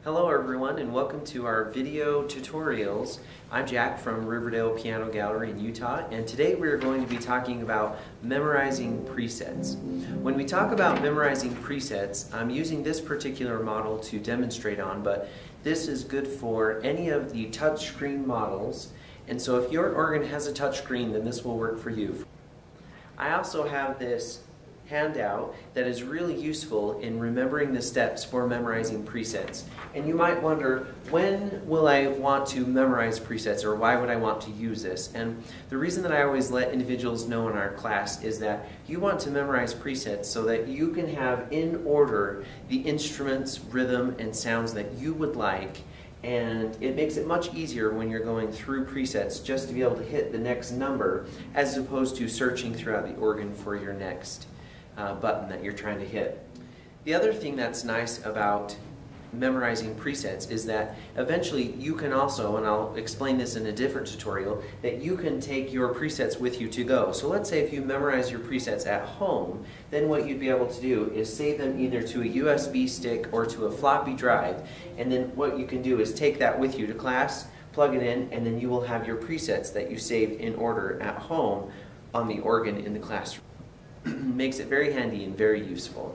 Hello everyone and welcome to our video tutorials. I'm Jack from Riverdale Piano Gallery in Utah, and today we're going to be talking about memorizing presets. When we talk about memorizing presets, I'm using this particular model to demonstrate on, but this is good for any of the touchscreen models, and so if your organ has a touchscreen, then this will work for you. I also have this handout that is really useful in remembering the steps for memorizing presets. And you might wonder, when will I want to memorize presets, or why would I want to use this? And the reason that I always let individuals know in our class is that you want to memorize presets so that you can have in order the instruments, rhythm, and sounds that you would like. And it makes it much easier when you're going through presets just to be able to hit the next number as opposed to searching throughout the organ for your next button that you're trying to hit. The other thing that's nice about memorizing presets is that eventually you can also, and I'll explain this in a different tutorial, that you can take your presets with you to go. So let's say if you memorize your presets at home, then what you'd be able to do is save them either to a USB stick or to a floppy drive, and then what you can do is take that with you to class, plug it in, and then you will have your presets that you saved in order at home on the organ in the classroom. Makes it very handy and very useful.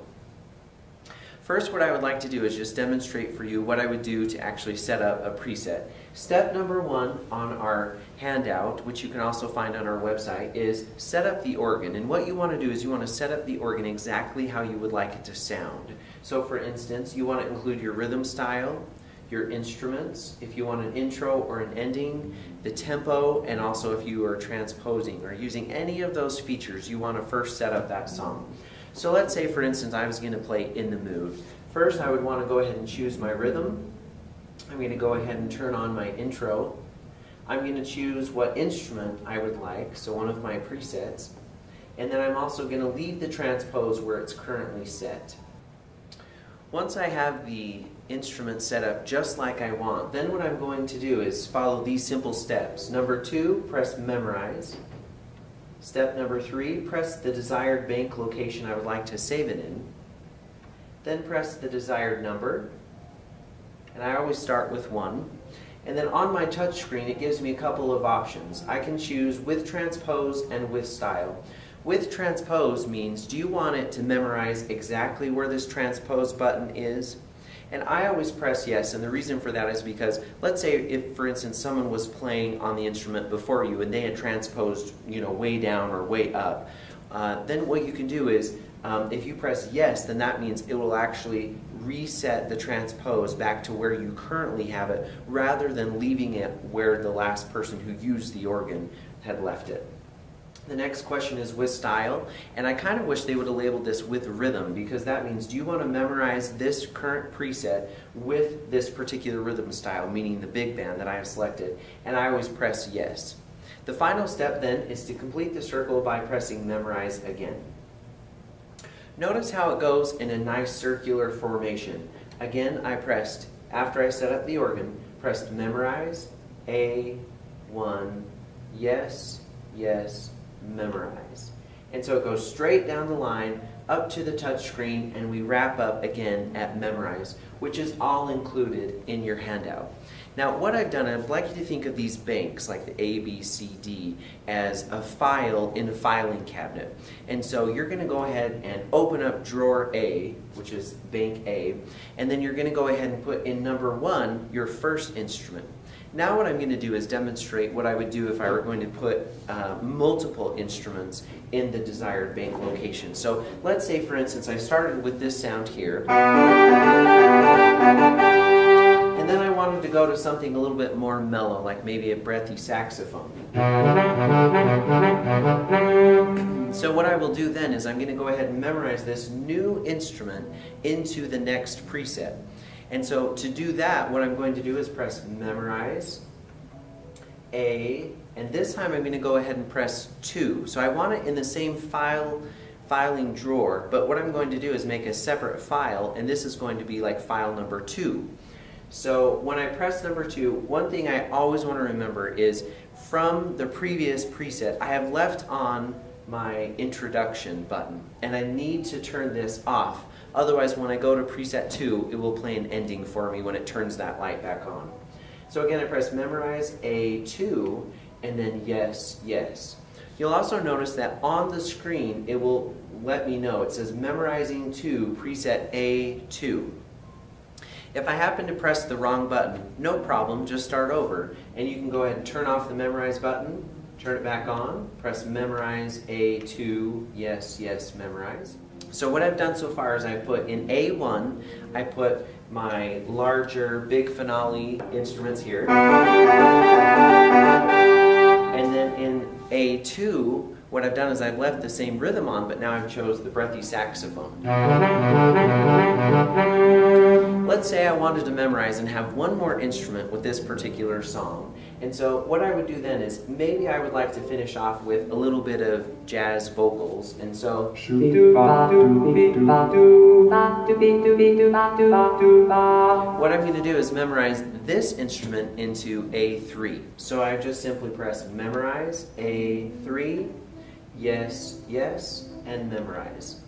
First, what I would like to do is just demonstrate for you what I would do to actually set up a preset. Step number one on our handout, which you can also find on our website, is set up the organ. And what you want to do is you want to set up the organ exactly how you would like it to sound. So for instance, you want to include your rhythm style, your instruments, if you want an intro or an ending, the tempo, and also if you are transposing or using any of those features, you want to first set up that song. So let's say, for instance, I was going to play In the Mood. First, I would want to go ahead and choose my rhythm. I'm going to go ahead and turn on my intro. I'm going to choose what instrument I would like, so one of my presets. And then I'm also going to leave the transpose where it's currently set. Once I have the instrument set up just like I want, then what I'm going to do is follow these simple steps. Number 2, press memorize. Step number 3, press the desired bank location I would like to save it in. Then press the desired number, and I always start with 1. And then on my touch screen it gives me a couple of options. I can choose with transpose and with style. With transpose means, do you want it to memorize exactly where this transpose button is? And I always press yes, and the reason for that is because, let's say if, for instance, someone was playing on the instrument before you and they had transposed, way down or way up, then what you can do is, if you press yes, then that means it will actually reset the transpose back to where you currently have it, rather than leaving it where the last person who used the organ had left it. The next question is with style, and I kind of wish they would have labeled this with rhythm, because that means, do you want to memorize this current preset with this particular rhythm style, meaning the big band that I have selected? And I always press yes. The final step then is to complete the circle by pressing memorize again. Notice how it goes in a nice circular formation. Again, I pressed, after I set up the organ, pressed memorize, A1, yes, yes, memorize. And so it goes straight down the line up to the touch screen, and we wrap up again at memorize, which is all included in your handout. Now what I've done, I'd like you to think of these banks, like the A, B, C, D, as a file in a filing cabinet. And so you're going to go ahead and open up drawer A, which is bank A, and then you're going to go ahead and put in number 1 your first instrument. Now what I'm going to do is demonstrate what I would do if I were going to put multiple instruments in the desired bank location. So let's say, for instance, I started with this sound here, and then I wanted to go to something a little bit more mellow, like maybe a breathy saxophone. So what I will do then is I'm going to go ahead and memorize this new instrument into the next preset. And so to do that, what I'm going to do is press memorize, A, and this time I'm going to go ahead and press 2. So I want it in the same filing drawer, but what I'm going to do is make a separate file, and this is going to be like file number 2. So when I press number 2, one thing I always want to remember is from the previous preset, I have left on my introduction button, and I need to turn this off Otherwise, when I go to preset 2, it will play an ending for me when it turns that light back on. So again, I press memorize A2 and then yes, yes. You'll also notice that on the screen it will let me know. It says memorizing to preset A2. If I happen to press the wrong button, no problem, just start over. And you can go ahead and turn off the memorize button, turn it back on, press memorize A2, yes, yes, memorize. So what I've done so far is I put in A1, I put my larger big finale instruments here. And then in A2, what I've done is I've left the same rhythm on, but now I've chose the breathy saxophone. Let's say I wanted to memorize and have one more instrument with this particular song. And so what I would do then is maybe I would like to finish off with a little bit of jazz vocals. And so what I'm going to do is memorize this instrument into A3. So I just simply press memorize A3, yes, yes, and memorize.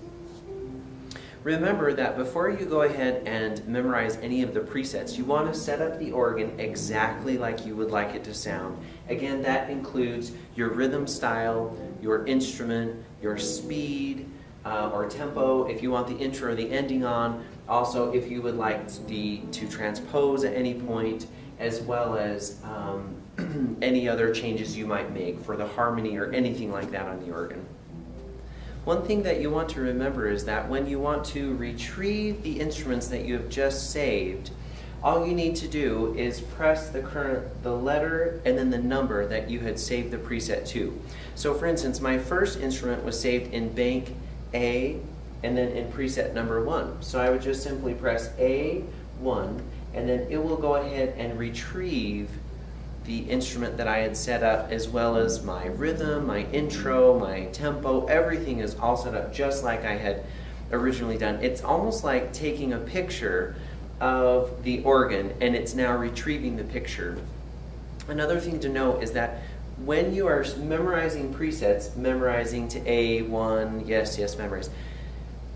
Remember that before you go ahead and memorize any of the presets, you want to set up the organ exactly like you would like it to sound. Again, that includes your rhythm style, your instrument, your speed or tempo, if you want the intro or the ending on. Also, if you would like to transpose at any point, as well as any other changes you might make for the harmony or anything like that on the organ. One thing that you want to remember is that when you want to retrieve the instruments that you have just saved, all you need to do is press the letter and then the number that you had saved the preset to. So for instance, my first instrument was saved in bank A and then in preset number 1. So I would just simply press A1 and then it will go ahead and retrieve the instrument that I had set up, as well as my rhythm, my intro, my tempo. Everything is all set up just like I had originally done. It's almost like taking a picture of the organ and it's now retrieving the picture. Another thing to note is that when you are memorizing presets, memorizing to A1, yes, yes, memorize,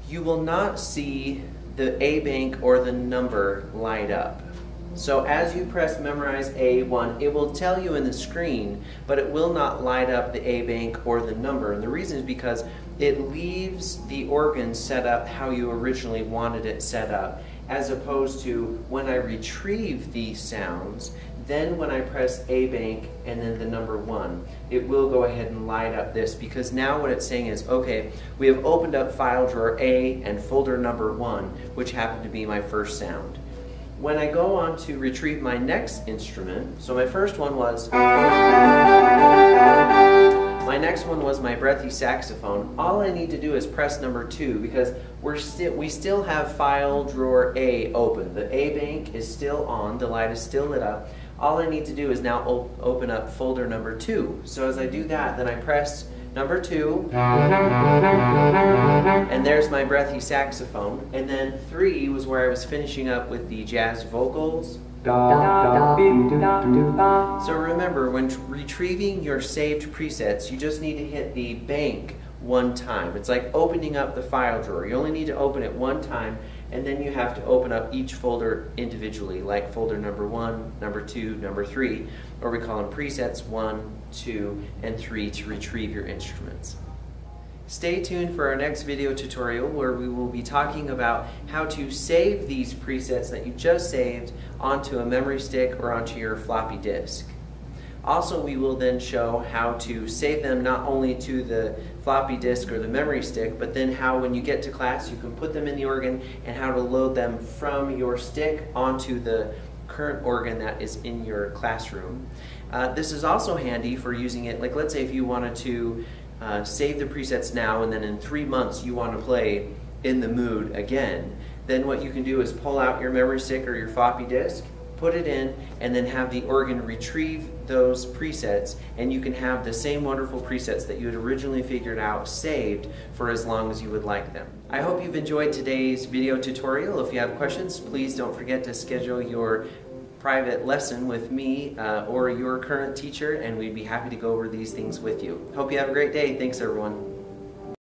you will not see the A bank or the number light up. So as you press memorize A1, it will tell you in the screen, but it will not light up the A bank or the number. And the reason is because it leaves the organ set up how you originally wanted it set up, as opposed to when I retrieve these sounds, then when I press A bank and then the number 1, it will go ahead and light up this, because now what it's saying is, okay, we have opened up file drawer A and folder number 1, which happened to be my first sound. When I go on to retrieve my next instrument, so my first one was, my next one was my breathy saxophone. All I need to do is press number 2, because we still have file drawer A open. The A bank is still on, the light is still lit up. All I need to do is now open up folder number 2. So as I do that, then I press number 2, and there's my breathy saxophone. And then 3 was where I was finishing up with the jazz vocals. So remember, when retrieving your saved presets, you just need to hit the bank one time. It's like opening up the file drawer. You only need to open it one time, and then you have to open up each folder individually, like folder number 1, number 2, number 3, or we call them presets 1, 2, and 3 to retrieve your instruments. Stay tuned for our next video tutorial, where we will be talking about how to save these presets that you just saved onto a memory stick or onto your floppy disk. Also, we will then show how to save them not only to the floppy disk or the memory stick, but then how when you get to class you can put them in the organ, and how to load them from your stick onto the current organ that is in your classroom. This is also handy for using it, like let's say if you wanted to save the presets now and then in 3 months you want to play In the Mood again, then what you can do is pull out your memory stick or your floppy disk, put it in, and then have the organ retrieve those presets, and you can have the same wonderful presets that you had originally figured out saved for as long as you would like them. I hope you've enjoyed today's video tutorial. If you have questions, please don't forget to schedule your private lesson with me or your current teacher, and we'd be happy to go over these things with you. Hope you have a great day. Thanks, everyone.